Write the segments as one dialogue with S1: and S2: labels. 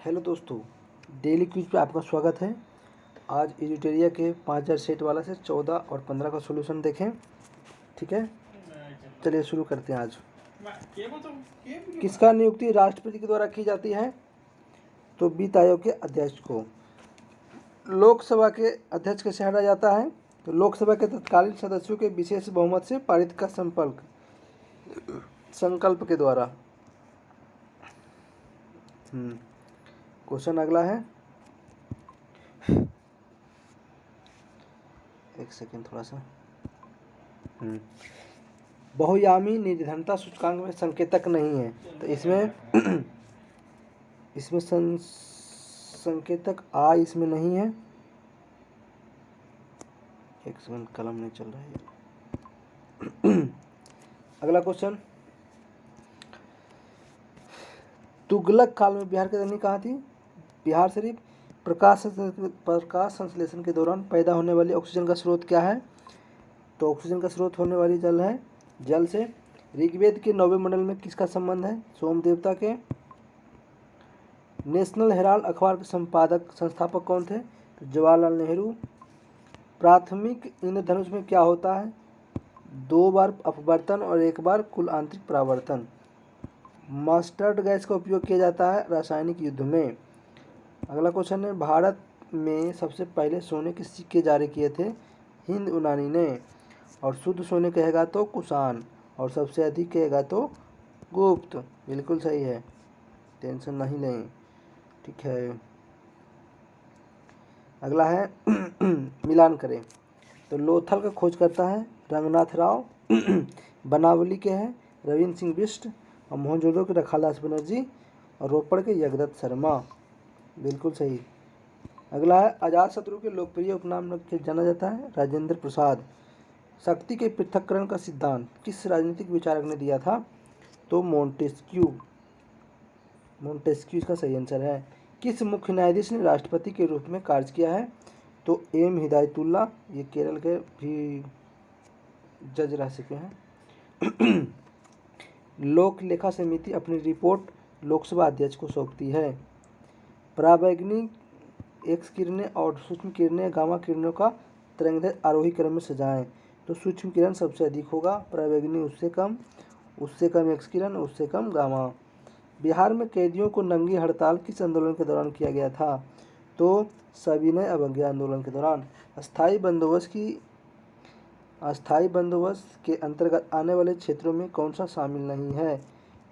S1: Hello दोस्तों, daily quiz पे आपका स्वागत है। आज इजिटेरिया के 5000 सेट वाला से 14 और 15 का सॉल्यूशन देखें। ठीक है, चलिए शुरू करते हैं। आज किसका नियुक्ति राष्ट्रपति के द्वारा की जाती है? तो वित्त आयोग के अध्यक्ष को। लोकसभा के अध्यक्ष कैसे हटाया जाता है? तो लोकसभा के तत्कालीन सदस्यों के विशेष बहुमत से पारित का संकल्प के द्वारा। क्वेश्चन अगला है, एक सेकेंड थोड़ा सा। बहुयामी निर्धनता सूचकांक में संकेतक नहीं है, तो इसमें संकेतक आ इसमें नहीं है। एक सेकंड, कलम नहीं चल रहा है। अगला क्वेश्चन, तुगलक काल में बिहार की राजधानी कहाँ थी? बिहार शरीफ। प्रकाश संश्लेषण के दौरान पैदा होने वाली ऑक्सीजन का स्रोत क्या है? तो ऑक्सीजन का स्रोत होने वाली जल है, जल से। ऋग्वेद के 9वें मंडल में किसका संबंध है? सोम देवता के। नेशनल हेराल्ड अखबार के संस्थापक कौन थे? तो जवाहरलाल नेहरू। प्राथमिक इंद्रधनुष में क्या होता है? 2 बार अपवर्तन और 1 बार कुल आंतरिक परावर्तन। मस्टर्ड गैस का उपयोग किया जाता है रासायनिक युद्ध में। अगला क्वेश्चन है, भारत में सबसे पहले सोने के सिक्के जारी किए थे हिंद यूनानी ने। और शुद्ध सोने कहेगा तो कुषाण, और सबसे अधिक कहेगा तो गुप्त। बिल्कुल सही है, टेंशन नहीं लें। ठीक है, अगला है मिलान करें। तो लोथल का खोज करता है रंगनाथ राव। बनावली के हैं रविंद्र सिंह बिष्ट, और मोहनजोदड़ो के रखालदास बनर्जी, और रोपड़ के जगदत्त शर्मा। बिल्कुल सही। अगला है, अजातशत्रु के लोकप्रिय उपनाम के जाना जाता है राजेंद्र प्रसाद। शक्ति के पृथक्करण का सिद्धांत किस राजनीतिक विचारक ने दिया था? तो मोंटेस्क्यू। इसका सही आंसर है। किस मुख्य न्यायाधीश ने राष्ट्रपति के रूप में कार्य किया है? तो एम हिदायतुल्ला, ये केरल के भी जज रह चुके हैं। लोक लेखा समिति अपनी रिपोर्ट लोकसभा अध्यक्ष को सौंपती है। पराबैंगनी एक्स किरणें और सूक्ष्म किरणें गामा किरणों का तरंगदैर्घ्य आरोही क्रम में सजाएं। तो सूक्ष्म किरण सबसे अधिक होगा, पराबैंगनी उससे कम एक्स किरण, उससे कम गामा। बिहार में कैदियों को नंगी हड़ताल किस आंदोलन के दौरान किया गया था? तो सविनय अवज्ञा आंदोलन के दौरान। अस्थायी बंदोबस्त के अंतर्गत आने वाले क्षेत्रों में कौन सा शामिल नहीं है?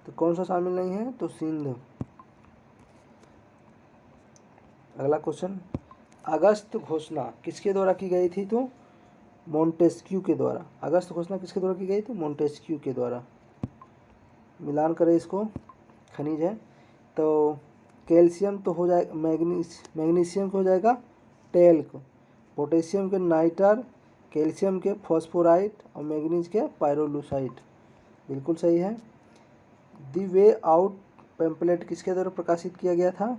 S1: तो कौन सा शामिल नहीं है? तो सिंध। अगला क्वेश्चन, अगस्त घोषणा किसके द्वारा की गई थी? तो मोंटेस्क्यू के द्वारा। अगस्त घोषणा किसके द्वारा की गई थी? मोंटेस्क्यू के द्वारा। मिलान करें इसको, खनिज है तो कैल्शियम तो हो जाएगा मैग्नीशियम हो जाएगा टेल्क, पोटेशियम के नाइटर, कैल्शियम के फॉस्फोराइट, और मैग्नीज के पायरोलूसाइट। बिल्कुल सही है। दी वे आउट पैम्पलेट किसके द्वारा प्रकाशित किया गया था?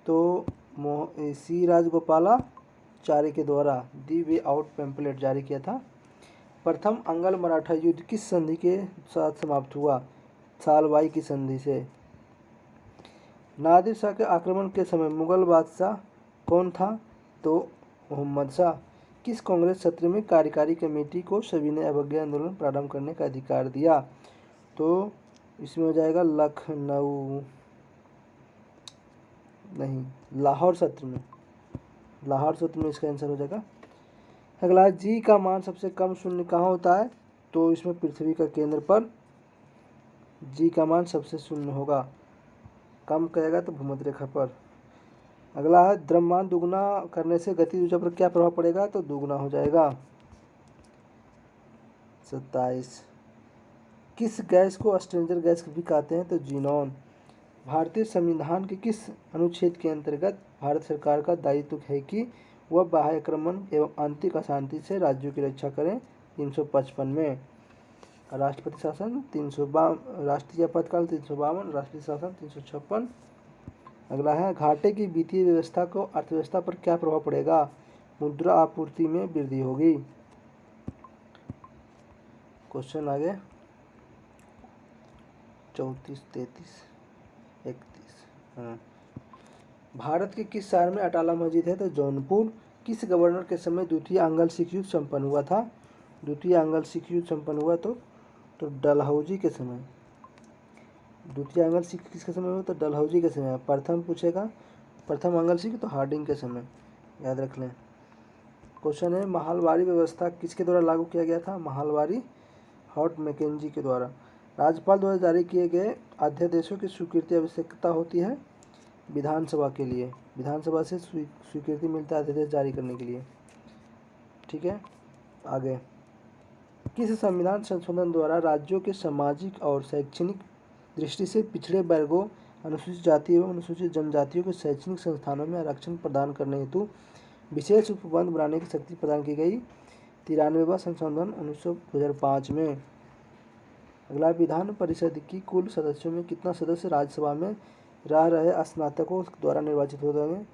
S1: तो सी राजगोपालाचारी के द्वारा दी वे आउट पैम्पलेट जारी किया था। प्रथम अंगल मराठा युद्ध किस संधि के साथ समाप्त हुआ? सालबाई की संधि से। नादिर शाह के आक्रमण के समय मुगल बादशाह कौन था? तो मोहम्मद शाह। किस कांग्रेस सत्र में कार्यकारी कमेटी को सविनय अवज्ञा आंदोलन प्रारंभ करने का अधिकार दिया? तो इसमें हो जाएगा लखनऊ, नहीं, लाहौर सत्र में इसका आंसर हो जाएगा। अगला, जी का मान सबसे कम शून्य कहाँ होता है? तो इसमें पृथ्वी का केंद्र पर जी का मान सबसे शून्य होगा, कम कहेगा तो भूमध्य रेखा पर। अगला है, द्रव्यमान दुगना करने से गतिज ऊर्जा पर क्या प्रभाव पड़ेगा? तो दुगना हो जाएगा। 27। किस गैस को स्ट्रेंजर गैस भी कहते हैं? तो जीनॉन। भारतीय संविधान के किस अनुच्छेद के अंतर्गत भारत सरकार का दायित्व है कि वह बाह्य आक्रमण एवं आंतरिक अशांति से राज्यों की रक्षा करें? 355 में। राष्ट्रपति शासन 352, राष्ट्रीय आपातकाल 352, राष्ट्रीय शासन 356। अगला है, घाटे की वित्तीय व्यवस्था को अर्थव्यवस्था पर क्या प्रभाव पड़ेगा? मुद्रा आपूर्ति में वृद्धि होगी। क्वेश्चन आगे 34, 33, 31। भारत के किस शहर में अटाला मस्जिद है? तो जौनपुर। किस गवर्नर के समय द्वितीय आंग्ल सिख युद्ध संपन्न हुआ था? द्वितीय आंग्ल सिख युद्ध संपन्न हुआ तो डलहौजी के समय। द्वितीय आंग्ल सिख किसके समय हुआ? तो डलहौजी के समय। प्रथम पूछेगा प्रथम आंग्ल सिख तो हार्डिंग के समय, याद रख लें। क्वेश्चन है महलवारी व्यवस्था किसके द्वारा लागू किया गया था? महलवारी हॉट मैकेंजी के द्वारा। राज्यपाल द्वारा जारी किए गए अध्यादेशों की स्वीकृति आवश्यकता होती है विधानसभा के लिए। विधानसभा से स्वीकृति मिलता है अध्यादेश जारी करने के लिए। ठीक है, आगे। किस संविधान संशोधन द्वारा राज्यों के सामाजिक और शैक्षणिक दृष्टि से पिछड़े वर्गों, अनुसूचित जाति एवं अनुसूचित जनजातियों के शैक्षणिक संस्थानों में आरक्षण प्रदान करने हेतु विशेष उपबंध बनाने की शक्ति प्रदान की गई? 93वां संशोधन 2005 में। अगला, विधान परिषद की कुल सदस्यों में कितना सदस्य राज्यसभा में रह रहे स्नातकों द्वारा निर्वाचित होते हैं?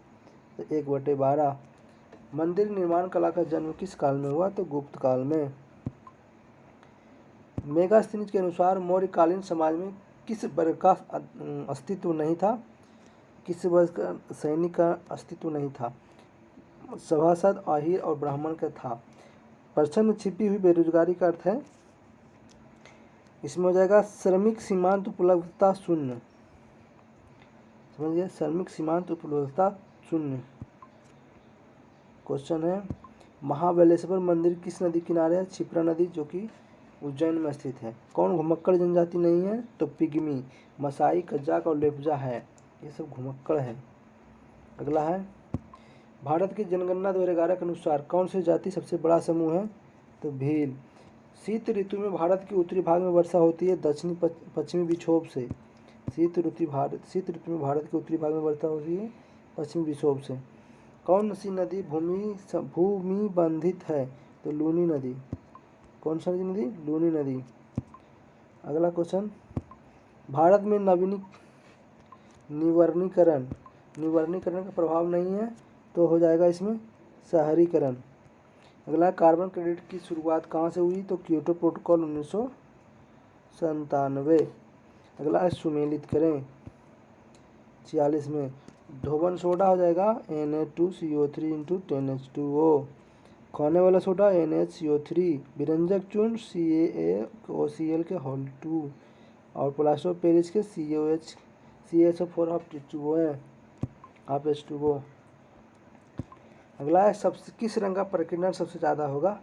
S1: तो 1/12। मंदिर निर्माण कला का जन्म किस काल में हुआ? तो गुप्त काल में। मेगास्थनीज के अनुसार मौर्यकालीन समाज में किस वर्ग का अस्तित्व नहीं था? किस वर्ग का सैनिक का अस्तित्व नहीं था? सभासद, आहिर और ब्राह्मण का था। प्रश्न में छिपी हुई बेरोजगारी का अर्थ है, इसमें हो जाएगा श्रमिक सीमांत उपलब्धता शून्य। समझिए, श्रमिक सीमांत उपलब्धता शून्य। क्वेश्चन है महाबलेश्वर मंदिर किस नदी किनारे है? क्षिप्रा नदी, जो कि उज्जैन में स्थित है। कौन घुमक्कड़ जनजाति नहीं है? तो पिग्मी, मसाई, कज्जाक और लेप्जा है, ये सब घुमक्कड़ है। अगला है भारत की जनगणना 2011 के अनुसार कौन सी जाति सबसे बड़ा समूह है? तो भील। शीत ऋतु में भारत के उत्तरी भाग में वर्षा होती है दक्षिणी पश्चिमी विक्षोभ से। शीत ऋतु में भारत के उत्तरी भाग में वर्षा होती है पश्चिमी विक्षोभ से। कौन सी नदी भूमि बंधित है? तो लूनी नदी। कौन सी नदी? लूनी नदी। अगला क्वेश्चन, भारत में निवर्णीकरण का प्रभाव नहीं है, तो हो जाएगा इसमें शहरीकरण। अगला, कार्बन क्रेडिट की शुरुआत कहाँ से हुई? तो क्योटो प्रोटोकॉल 1997। अगला है सुमेलित करें। 46 में धोबन सोडा हो जाएगा Na2CO3 × 10H2O। खाने वाला सोडा NaCO3। विरंजक चूर्ण CaOCl के होल2 और प्लास्टर ऑफ पेरिस के CaSO4 हाफ H2O। अगला है किस रंग का प्रकीर्णन सबसे ज़्यादा होगा?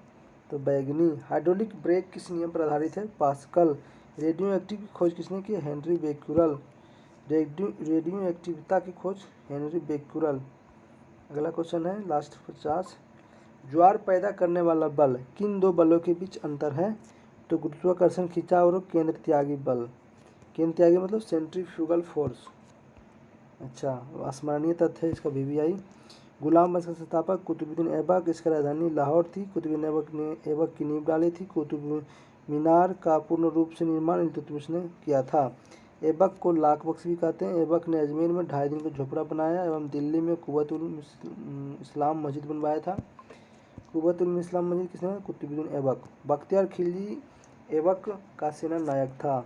S1: तो बैगनी। हाइड्रोलिक ब्रेक किस नियम पर आधारित है? पास्कल। रेडियो एक्टिव की खोज किसने की? हेनरी बेक्यूरल। रेडियो एक्टिविता की खोज हेनरी बेक्यूरल। अगला क्वेश्चन है लास्ट 50, ज्वार पैदा करने वाला बल किन दो बलों के बीच अंतर है? तो गुरुत्वाकर्षण खिंचाव और केंद्र त्यागी बल। केंद्र त्यागी मतलब सेंट्रीफ्यूगल फोर्स। अच्छा, स्मरणीय तथ्य है इसका VVI। गुलाम वंश का संस्थापक कुतुबुद्दीन ऐबक, इसकी राजधानी लाहौर थी। कुतुबुद्दीन ऐबक ने ऐबक की नींव डाली थी। कुतुब मीनार का पूर्ण रूप से निर्माण इल्तुतमिश ने किया था। ऐबक को लाख बख्श भी कहते हैं। ऐबक ने अजमेर में 2.5 दिन का झोपड़ा बनाया एवं दिल्ली में कुव्वतुल इस्लाम मस्जिद बनवाया था। कुव्वतुल इस्लाम मस्जिद किसने? कुतुबुद्दीन ऐबक। बख्तियार खिलजी ऐबक का सेना नायक था।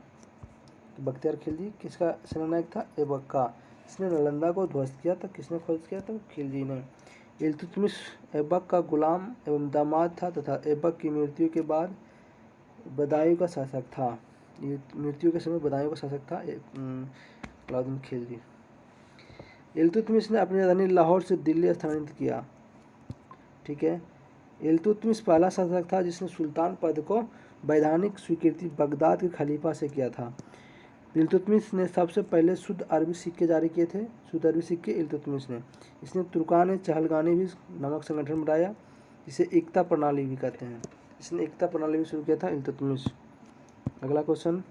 S1: बख्तियार खिलजी किसका सेना नायक था? ऐबक का। इसने नालंदा को ध्वस्त किया था। किसने ध्वस्त किया था? खिलजी ने। इल्तुतमिश ऐबक का गुलाम एवं दामाद था तथा ऐबक की मृत्यु के बाद बदायूं का शासक था। मृत्यु के समय बदायूं का शासक था अलाउद्दीन खिलजी। इल्तुतमिश ने अपनी राजधानी लाहौर से दिल्ली स्थानांतरित किया। ठीक है, इल्तुतमिश पहला शासक था जिसने सुल्तान पद को वैधानिक स्वीकृति बगदाद के खलीफा से किया था। इल्तुतमिश ने सबसे पहले शुद्ध अरबी सिक्के जारी किए थे। शुद्ध अरबी सिक्के इल्तुतमिश ने। इसने तुर्कान चहलगानी भी नामक संगठन बनाया, इसे एकता प्रणाली भी कहते हैं। इसने एकता प्रणाली भी शुरू किया था इल्तुतमिश। अगला क्वेश्चन,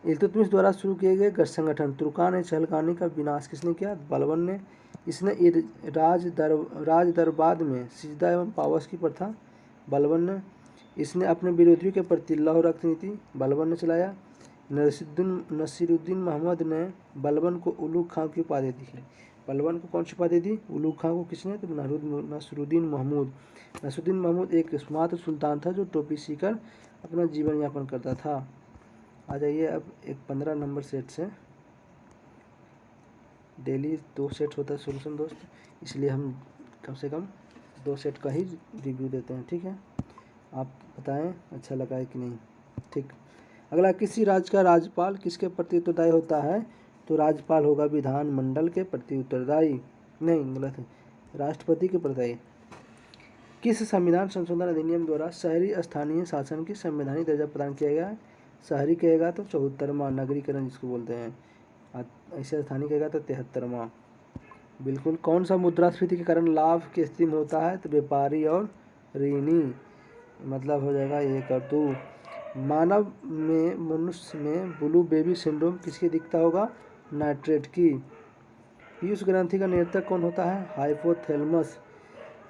S1: इल्तुतमिश द्वारा शुरू किए गए संगठन तुर्कान चहलगानी का विनाश किसने किया? बलबन ने। इसने राज दरबार में सिजदा एवं पावस की प्रथा, बलबन ने। इसने अपने विरोधियों के प्रति लौह रक्त नीति, बलबन ने चलाया। नसीरुद्दीन मोहम्मद ने बलबन को उलूग खां की उपाधि दी। बलबन को कौन सी उपाधि दी? उलूग खां को। किसने? तो नसीरुद्दीन महमूद। नसीरुद्दीन महमूद एक एकमात्र सुल्तान था जो टोपी सीकर अपना जीवन यापन करता था। आ जाइए अब एक 15 नंबर सेट से। डेली 2 सेट होता है सॉल्यूशन दोस्त, इसलिए हम कम से कम 2 सेट का ही रिव्यू देते हैं। ठीक है, आप बताएं अच्छा लगा है कि नहीं। ठीक, अगला, किसी राज्य का राज्यपाल किसके प्रति उत्तरदायी होता है? तो राज्यपाल होगा विधानमंडल के प्रति उत्तरदायी, नहीं गलत है, राष्ट्रपति के प्रति। किस संविधान संशोधन अधिनियम द्वारा शहरी स्थानीय शासन की संवैधानिक दर्जा प्रदान किया गया है? शहरी कहेगा तो 74वां, नगरीकरण जिसको बोलते हैं, ऐसे स्थानीय कहेगा तो 73वां। बिल्कुल। कौन सा मुद्रास्फीति के कारण लाभ की स्थिति में होता है? तो व्यापारी और ऋणी, मतलब हो जाएगा 1 और 2। मनुष्य में ब्लू बेबी सिंड्रोम किसकी दिखता होगा? नाइट्रेट की। पीयूष ग्रंथि का नियंत्रक कौन होता है? हाइपोथैलेमस,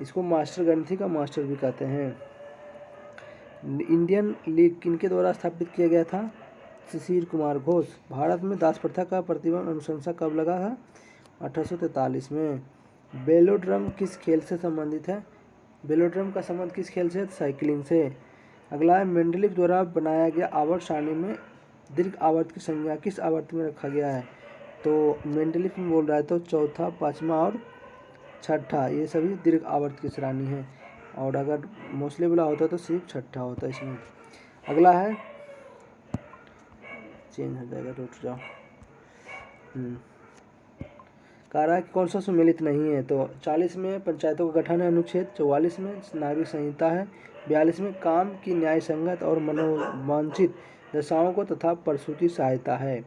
S1: इसको मास्टर ग्रंथि का मास्टर भी कहते हैं। इंडियन लीग किनके द्वारा स्थापित किया गया था? शिशिर कुमार घोष। भारत में दास प्रथा का प्रतिबंध अनुशंसा कब लगा था? 1843 में। बेलोड्रम किस खेल से संबंधित है? बेलोड्रम का संबंध किस खेल से? साइकिलिंग से। अगला है, मेंडलीव द्वारा बनाया गया आवर्त सारणी में दीर्घ आवर्त की संज्ञा किस आवर्त में रखा गया है? तो मेंडलीव में बोल रहा है तो चौथा, पाँचवा और छठा, ये सभी दीर्घ आवर्त की सारणी है, और अगर मोस्टली बोला होता तो सिर्फ छठा होता है इसमें। अगला है, चेंज हो जाएगा, रुक जाओ। कह रहा है कि कौन सा सुमेलित नहीं है? तो 40 में पंचायतों का गठन है अनुच्छेद, 44 में नागरिक संहिता है, 42 में काम की न्याय संगत और मनोवांछित दशाओं को तथा प्रसूति सहायता है,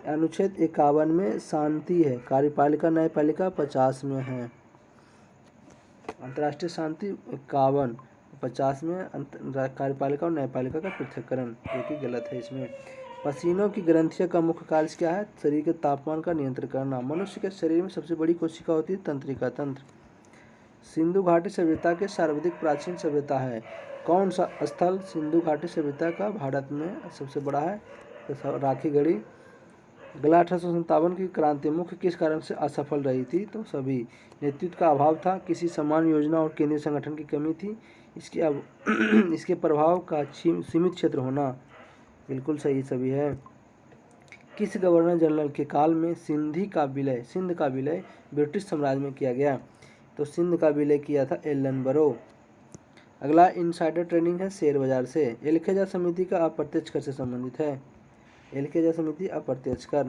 S1: अनुच्छेद 51 में शांति है, कार्यपालिका न्यायपालिका 50 में है, अंतर्राष्ट्रीय शांति 51, 50 में कार्यपालिका और न्यायपालिका का पृथक्करण, जो कि गलत है इसमें। पसीनों की ग्रंथियों का मुख्य कार्य क्या है? शरीर के तापमान का नियंत्रण करना। मनुष्य के शरीर में सबसे बड़ी कोशिका होती है तंत्रिका तंत्र। सिंधु घाटी सभ्यता के सर्वाधिक प्राचीन सभ्यता है। कौन सा स्थल सिंधु घाटी सभ्यता का भारत में सबसे बड़ा है? तो राखीगढ़ी। अगला, 1857 की क्रांति मुख्य किस कारण से असफल रही थी? तो सभी नेतृत्व का अभाव था, किसी समान योजना और केंद्रीय संगठन की कमी थी, इसके प्रभाव का सीमित क्षेत्र होना, बिल्कुल सही सभी है। किस गवर्नर जनरल के काल में सिंध का विलय ब्रिटिश साम्राज्य में किया गया? तो सिंध का विलय किया था एलन बरो। अगला, इनसाइडर ट्रेडिंग है शेयर बाजार से। एलखेजा समिति का अप्रत्यक्ष कर से संबंधित है। एलखेजा समिति अप्रत्यक्ष कर।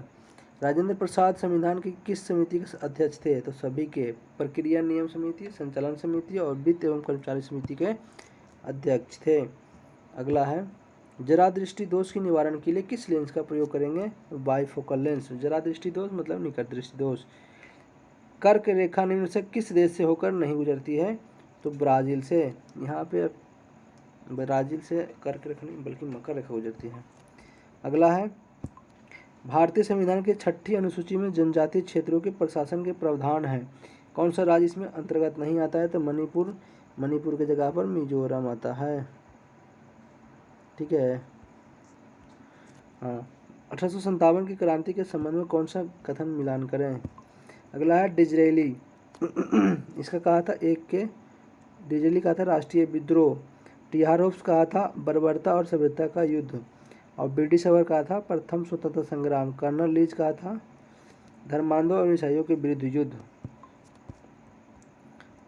S1: राजेंद्र प्रसाद संविधान की किस समिति के अध्यक्ष थे? तो सभी के, प्रक्रिया नियम समिति, संचालन समिति और वित्त एवं कर्मचारी समिति के अध्यक्ष थे। अगला है, जरा दृष्टि दोष के निवारण के लिए किस लेंस का प्रयोग करेंगे? Bifocal lens. जरा दृष्टि दोष मतलब निकट दृष्टि दोष। कर्क रेखा निम्न से किस देश से होकर नहीं गुजरती है? तो ब्राजील से। यहाँ पे ब्राजील से कर्क रेखा नहीं बल्कि मकर रेखा गुजरती है। अगला है, भारतीय संविधान के 6ठी अनुसूची में जनजातीय क्षेत्रों के प्रशासन के प्रावधान है। कौन सा राज्य इसमें अंतर्गत नहीं आता है? तो मणिपुर की जगह पर मिजोरम आता है। ठीक है, हाँ। 1857 की क्रांति के संबंध में कौन सा कथन मिलान करें? अगला है, डिजरेली। इसका कहा था डिजरेली कहा था राष्ट्रीय विद्रोह। टिहारोव्स कहा था बर्बरता और सभ्यता का युद्ध, और ब्रिटिश अवर कहा था प्रथम स्वतंत्रता संग्राम। कर्नल लीज कहा था धर्मांधों और ईसाइयों के विरुद्ध युद्ध।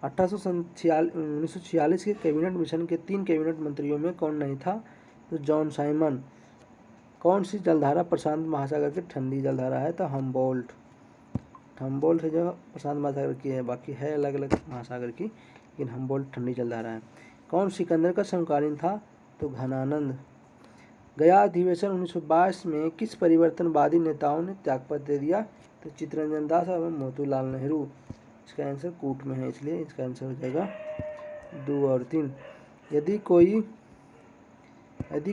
S1: 1946 के कैबिनेट मिशन के 3 कैबिनेट मंत्रियों में कौन नहीं था? तो जॉन साइमन। कौन सी जलधारा प्रशांत महासागर की ठंडी जलधारा है? तो हम्बोल्ट है जो प्रशांत महासागर की है, बाकी है अलग अलग महासागर की, लेकिन हम्बोल्ट ठंडी जलधारा है। कौन सिकंदर का समकालीन था? तो घनानंद। गया अधिवेशन 1922 में किस परिवर्तनवादी नेताओं ने त्यागपत्र दे दिया? तो चित्तरंजन दास और मोतीलाल नेहरू। इसका आंसर कूट में है, इसलिए इसका आंसर हो जाएगा 2 और 3। यदि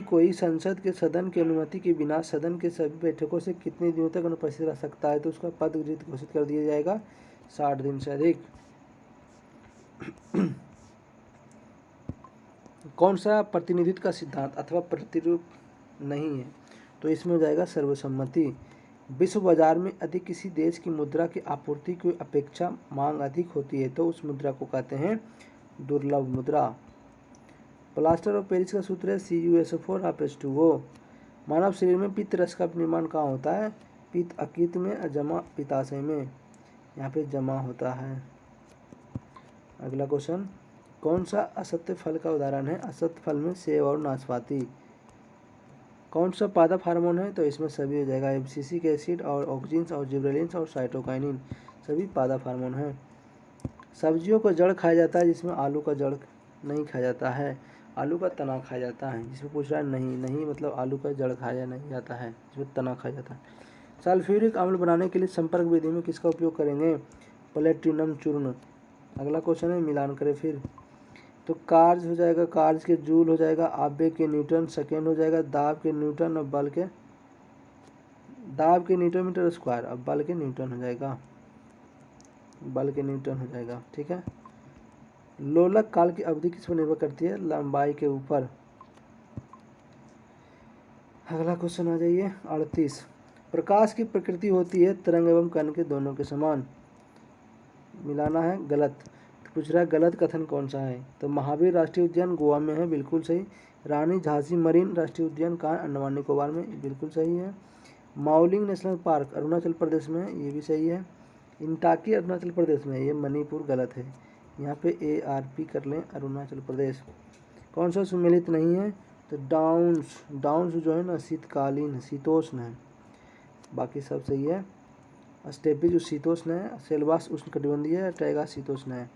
S1: कोई संसद के सदन की अनुमति के बिना सदन के सभी बैठकों से कितने दिनों तक अनुपस्थित रह सकता है? तो उसका पदच्युत घोषित कर दिया जाएगा 60 दिन से अधिक। कौन सा प्रतिनिधित्व का सिद्धांत अथवा प्रतिरूप नहीं है? तो इसमें हो जाएगा सर्वसम्मति। विश्व बाजार में यदि किसी देश की मुद्रा की आपूर्ति की अपेक्षा मांग अधिक होती है तो उस मुद्रा को कहते हैं दुर्लभ मुद्रा। प्लास्टर ऑफ पेरिस का सूत्र है CuSO4 मानव शरीर में पित्त रस का निर्माण कहाँ होता है? पित्त अकीत में, जमा पित्ताशय में। यहाँ पे जमा होता है। अगला क्वेश्चन, कौन सा असत्य फल का उदाहरण है? असत्य फल में सेब और नाशपाती। कौन सा पादप हार्मोन है? तो इसमें सभी हो जाएगा, एब्सिसिक एसिड और ऑक्सिन्स और जिबरेलिन्स और साइटोकाइनिन, सभी पादप हार्मोन हैं। सब्जियों का जड़ खाया जाता है जिसमें आलू का जड़ नहीं खाया जाता है, आलू का तना खाया जाता है। जिसमें पूछ रहा है नहीं मतलब आलू का जड़ खाया नहीं जाता है, जिसमें तना खाया जाता है। सल्फ्यूरिक अम्ल बनाने के लिए संपर्क विधि में किसका उपयोग करेंगे? प्लेटिनम चूर्ण। अगला क्वेश्चन है, मिलान करें फिर। तो कार्ज हो जाएगा, कार्ज के जूल हो जाएगा, आवेग के न्यूटन, सेकेंड हो जाएगा दाब के न्यूटन और दाब के न्यूटन मीटर स्क्वायर, अब बल के न्यूटन हो जाएगा, बल के न्यूटन हो जाएगा। ठीक है। लोलक काल की अवधि किस पर निर्भर करती है? लंबाई के ऊपर। अगला क्वेश्चन आ जाइए 38। प्रकाश की प्रकृति होती है तरंग एवं कण के दोनों के समान। मिलाना है, गलत। तो पूछ रहा है गलत कथन कौन सा है? तो महावीर राष्ट्रीय उद्यान गोवा में है, बिल्कुल सही। रानी झांसी मरीन राष्ट्रीय उद्यान कहाँ? अंडमान निकोबार में, बिल्कुल सही है। माउलिंग नेशनल पार्क अरुणाचल प्रदेश में है, ये भी सही है। इंटाकी अरुणाचल प्रदेश में है, ये मणिपुर गलत है। यहाँ पे ARP कर लें, अरुणाचल प्रदेश। कौन सा सुमेलित नहीं है? तो डाउन्स जो है ना शीतकालीन शीतोष्ण है, बाकी सब सही है। स्टेपी जो शीतोष्ण है, सेलवास उष्णकटिबंधीय है, टैगा शीतोष्ण है।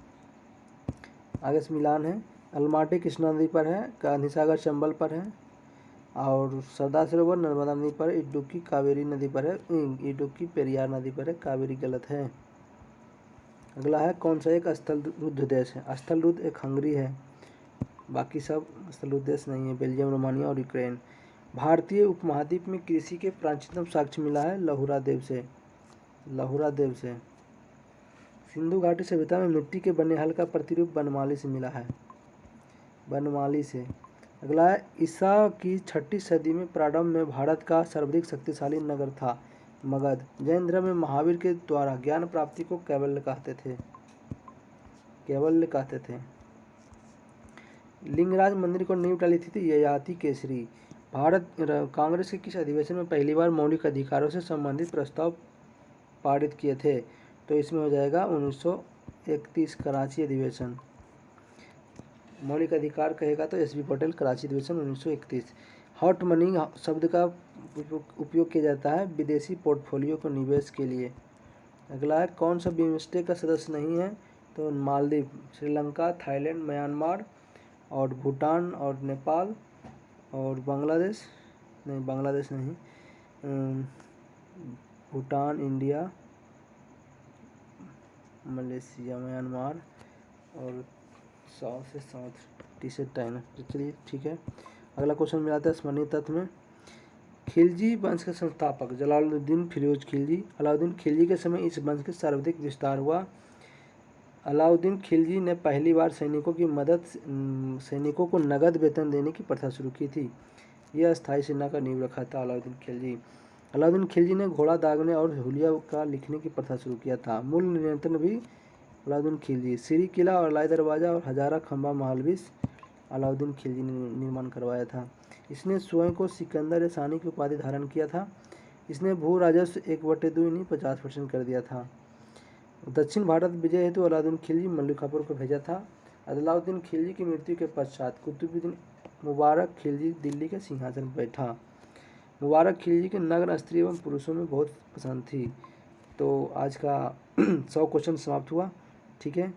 S1: आगे से मिलान है, अलमाटी कृष्णा नदी पर है, गांधी सागर चंबल पर है, और सरदार सरोवर नर्मदा नदी पर, इडुक्की कावेरी नदी पर है, इडुक्की पेरियार नदी पर है, कावेरी गलत है। अगला है, कौन सा एक स्थलरुद्ध देश है? स्थलरुद्ध एक हंगरी है, बाकी सब स्थलरुद्ध देश नहीं है, बेल्जियम, रोमानिया और यूक्रेन। भारतीय उपमहाद्वीप में कृषि के प्राचीनतम साक्ष्य मिला है लहुरा देव से, लहुरा देव से। सिंधु घाटी सभ्यता में मिट्टी के बने हल का प्रतिरूप बनमाली से मिला है, बनमाली से। अगला है, ईसा की 6ठी सदी में प्रारंभ में भारत का सर्वाधिक शक्तिशाली नगर था मगध। जैन धर्म में महावीर के द्वारा ज्ञान प्राप्ति को कैवल्य कहते थे, कैवल्य कहते थे। लिंगराज मंदिर को नींव डाली थी ययाति केसरी। भारत कांग्रेस के किस अधिवेशन में पहली बार मौलिक अधिकारों से संबंधित प्रस्ताव पारित किए थे? तो इसमें हो जाएगा 1931 कराची अधिवेशन। मौलिक अधिकार कहेगा तो SB पटेल, कराची अधिवेशन 1931। हॉट मनी शब्द का उपयोग किया जाता है विदेशी पोर्टफोलियो को निवेश के लिए। अगला है, कौन सा बिम्स्टेक का सदस्य नहीं है? तो मालदीव, श्रीलंका, थाईलैंड, म्यांमार और भूटान और नेपाल और बांग्लादेश नहीं, बांग्लादेश नहीं, भूटान, इंडिया, मलेशिया, म्यांमार और 100 से 100 चलिए ठीक है। अगला क्वेश्चन मिलाते हैं स्मरणीय तत्व में। खिलजी वंश के संस्थापक जलालुद्दीन फिरोज खिलजी। अलाउद्दीन खिलजी के समय इस वंश के सर्वाधिक विस्तार हुआ। अलाउद्दीन खिलजी ने पहली बार सैनिकों को नगद वेतन देने की प्रथा शुरू की थी। यह अस्थायी सेना का नींव रखा था अलाउद्दीन खिलजी। अलाउद्दीन खिलजी ने घोड़ा दागने और हुलिया का लिखने की प्रथा शुरू किया था। मूल नियंत्रण भी अलाउद्दीन खिलजी। सीरी किला और लाई दरवाज़ा और हजारा खंबा महल भी अलाउद्दीन खिलजी ने निर्माण करवाया था। इसने स्वयं को सिकंदर सानी की उपाधि धारण किया था। इसने भू राजस्व 1/2 नहीं 50% कर दिया था। दक्षिण भारत विजय हेतु अलाउद्दीन खिलजी मल्लिकापुर को भेजा था। अलाउद्दीन खिलजी की मृत्यु के पश्चात कुतुबुद्दीन मुबारक खिलजी दिल्ली के सिंहासन पर बैठा। मुबारक खिलजी के नग्न स्त्री एवं पुरुषों में बहुत पसंद थी। तो आज का 100 क्वेश्चन समाप्त हुआ। ठीक है।